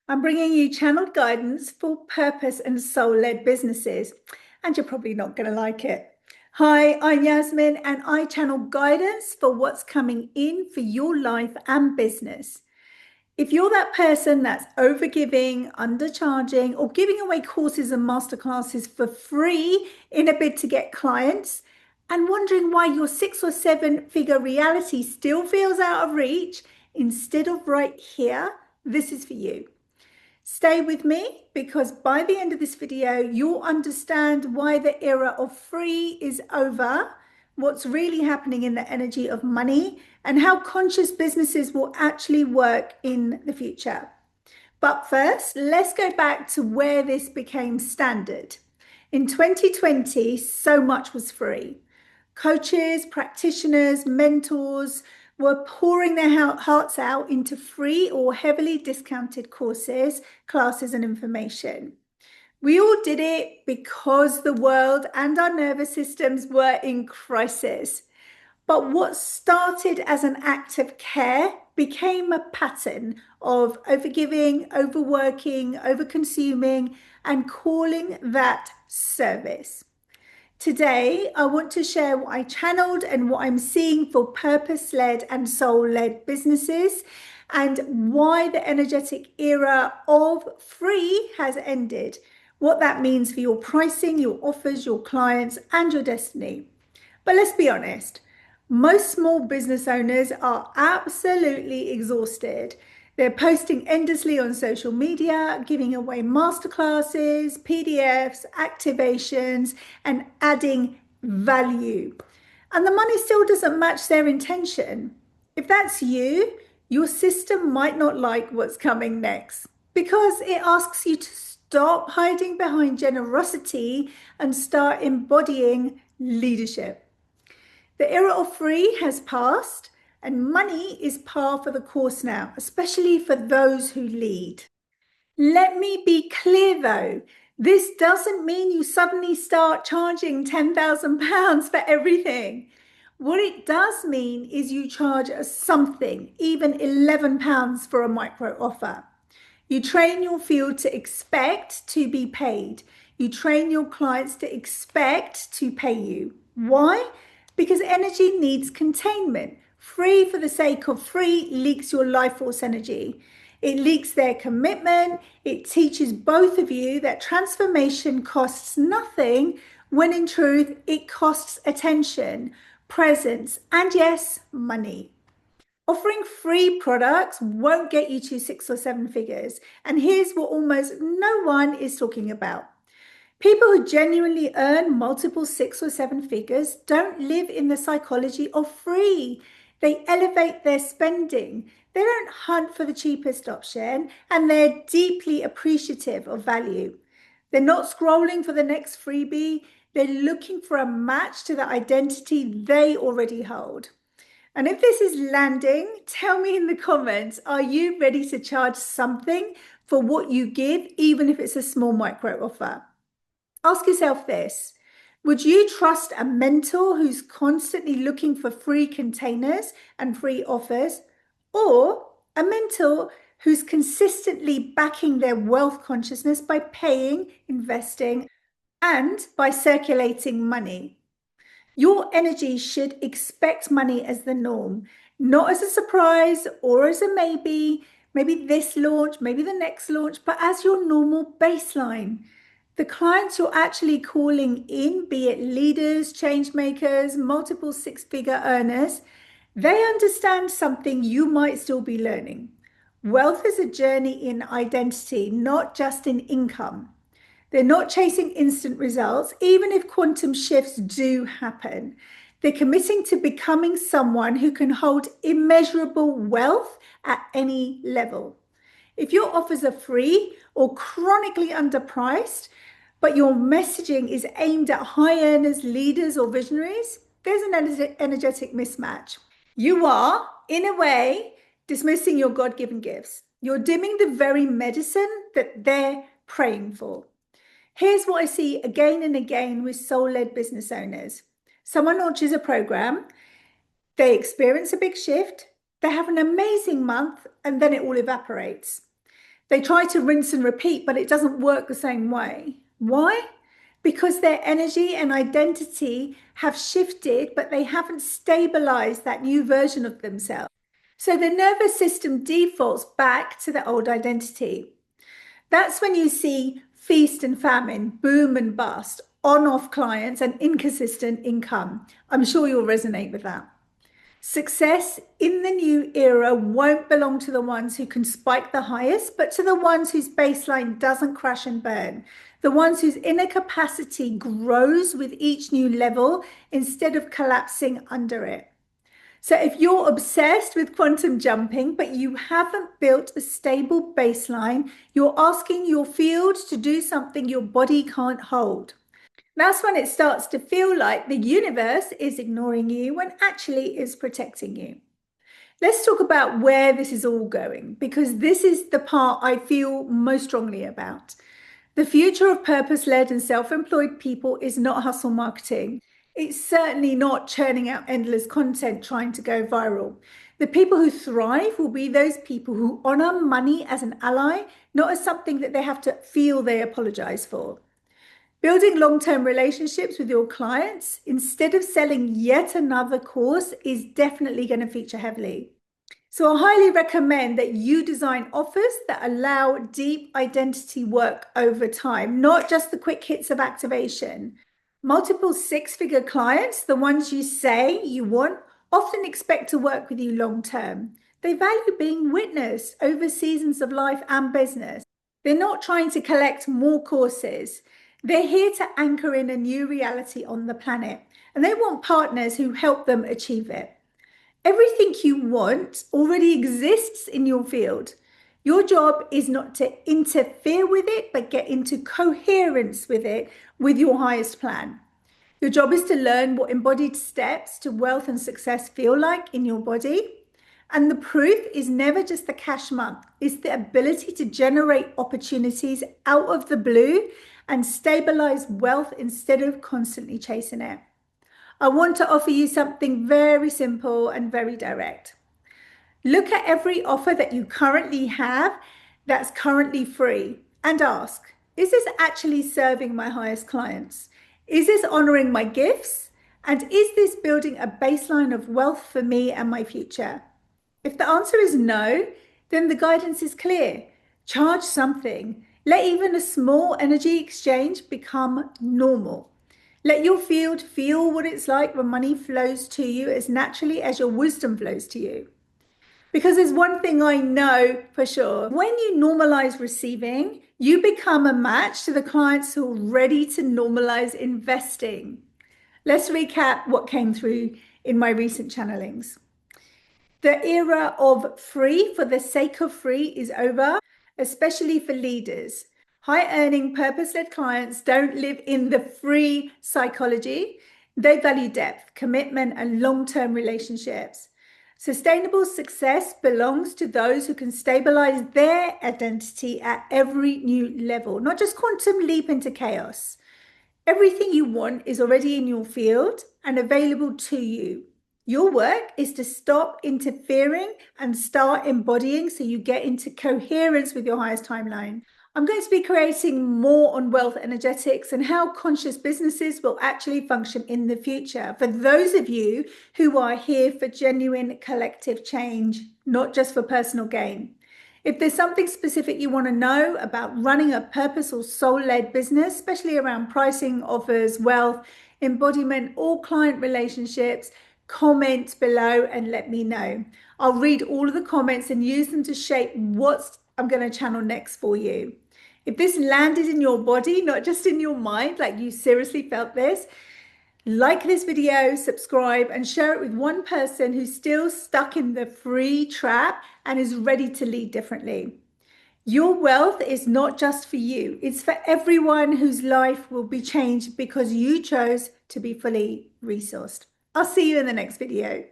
I'm bringing you channeled guidance for purpose and soul-led businesses, and you're probably not going to like it. Hi, I'm Yasmin, and I channel guidance for what's coming in for your life and business. If you're that person that's overgiving, undercharging, or giving away courses and masterclasses for free in a bid to get clients, and wondering why your 6 or 7 figure reality still feels out of reach instead of right here, this is for you. Stay with me because by the end of this video, you'll understand why the era of free is over, what's really happening in the energy of money, and how conscious businesses will actually work in the future. But first, let's go back to where this became standard. In 2020, so much was free. Coaches, practitioners, mentors were pouring their hearts out into free or heavily discounted courses, classes, and information. We all did it because the world and our nervous systems were in crisis. But what started as an act of care became a pattern of overgiving, overworking, overconsuming, and calling that service. Today, I want to share what I channeled and what I'm seeing for purpose-led and soul-led businesses and why the energetic era of free has ended, what that means for your pricing, your offers, your clients, and your destiny. But let's be honest, most small business owners are absolutely exhausted. They're posting endlessly on social media, giving away masterclasses, PDFs, activations, and adding value. And the money still doesn't match their intention. If that's you, your system might not like what's coming next because it asks you to stop hiding behind generosity and start embodying leadership. The era of free has passed, and money is par for the course now, especially for those who lead. Let me be clear though, this doesn't mean you suddenly start charging £10,000 for everything. What it does mean is you charge something, even £11 for a micro offer. You train your field to expect to be paid. You train your clients to expect to pay you. Why? Because energy needs containment. Free for the sake of free leaks your life force energy. It leaks their commitment. It teaches both of you that transformation costs nothing when in truth it costs attention, presence, and yes, money. Offering free products won't get you to 6 or 7 figures. And here's what almost no one is talking about. People who genuinely earn multiple 6 or 7 figures don't live in the psychology of free. They elevate their spending. They don't hunt for the cheapest option, and they're deeply appreciative of value. They're not scrolling for the next freebie. They're looking for a match to the identity they already hold. And if this is landing, tell me in the comments, are you ready to charge something for what you give, even if it's a small micro offer? Ask yourself this. Would you trust a mentor who's constantly looking for free containers and free offers, or a mentor who's consistently backing their wealth consciousness by paying, investing, and by circulating money? Your energy should expect money as the norm, not as a surprise or as a maybe this launch, maybe the next launch, but as your normal baseline. The clients you're actually calling in, be it leaders, change makers, multiple 6 figure earners, they understand something you might still be learning. Wealth is a journey in identity, not just in income. They're not chasing instant results, even if quantum shifts do happen. They're committing to becoming someone who can hold immeasurable wealth at any level. If your offers are free or chronically underpriced, but your messaging is aimed at high earners, leaders, or visionaries, there's an energetic mismatch. You are, in a way, dismissing your God-given gifts. You're dimming the very medicine that they're praying for. Here's what I see again and again with soul-led business owners. Someone launches a program, they experience a big shift, they have an amazing month, and then it all evaporates. They try to rinse and repeat, but it doesn't work the same way. Why? Because their energy and identity have shifted, but they haven't stabilized that new version of themselves. So the nervous system defaults back to the old identity. That's when you see feast and famine, boom and bust, on-off clients, and inconsistent income. I'm sure you'll resonate with that. Success in the new era won't belong to the ones who can spike the highest, but to the ones whose baseline doesn't crash and burn, the ones whose inner capacity grows with each new level instead of collapsing under it. So if you're obsessed with quantum jumping, but you haven't built a stable baseline, you're asking your field to do something your body can't hold. That's when it starts to feel like the universe is ignoring you when actually it's protecting you. Let's talk about where this is all going, because this is the part I feel most strongly about. The future of purpose-led and self-employed people is not hustle marketing. It's certainly not churning out endless content trying to go viral. The people who thrive will be those people who honor money as an ally, not as something that they have to feel they apologize for. Building long-term relationships with your clients instead of selling yet another course is definitely going to feature heavily. So I highly recommend that you design offers that allow deep identity work over time, not just the quick hits of activation. Multiple six-figure clients, the ones you say you want, often expect to work with you long-term. They value being witnessed over seasons of life and business. They're not trying to collect more courses. They're here to anchor in a new reality on the planet, and they want partners who help them achieve it. Everything you want already exists in your field. Your job is not to interfere with it, but get into coherence with it with your highest plan. Your job is to learn what embodied steps to wealth and success feel like in your body. And the proof is never just the cash month, it's the ability to generate opportunities out of the blue and stabilize wealth instead of constantly chasing it. I want to offer you something very simple and very direct. Look at every offer that you currently have that's currently free and ask, is this actually serving my highest clients? Is this honoring my gifts? And is this building a baseline of wealth for me and my future? If the answer is no, then the guidance is clear. Charge something. Let even a small energy exchange become normal. Let your field feel what it's like when money flows to you as naturally as your wisdom flows to you. Because there's one thing I know for sure. When you normalize receiving, you become a match to the clients who are ready to normalize investing. Let's recap what came through in my recent channelings. The era of free for the sake of free is over, especially for leaders. High-earning, purpose-led clients don't live in the free psychology. They value depth, commitment, and long-term relationships. Sustainable success belongs to those who can stabilize their identity at every new level, not just quantum leap into chaos. Everything you want is already in your field and available to you. Your work is to stop interfering and start embodying so you get into coherence with your highest timeline. I'm going to be creating more on wealth energetics and how conscious businesses will actually function in the future for those of you who are here for genuine collective change, not just for personal gain. If there's something specific you want to know about running a purpose or soul-led business, especially around pricing, offers, wealth, embodiment, or client relationships, comment below and let me know. I'll read all of the comments and use them to shape what I'm going to channel next for you. If this landed in your body, not just in your mind, like you seriously felt this, like this video, subscribe, and share it with one person who's still stuck in the free trap and is ready to lead differently. Your wealth is not just for you. It's for everyone whose life will be changed because you chose to be fully resourced. I'll see you in the next video.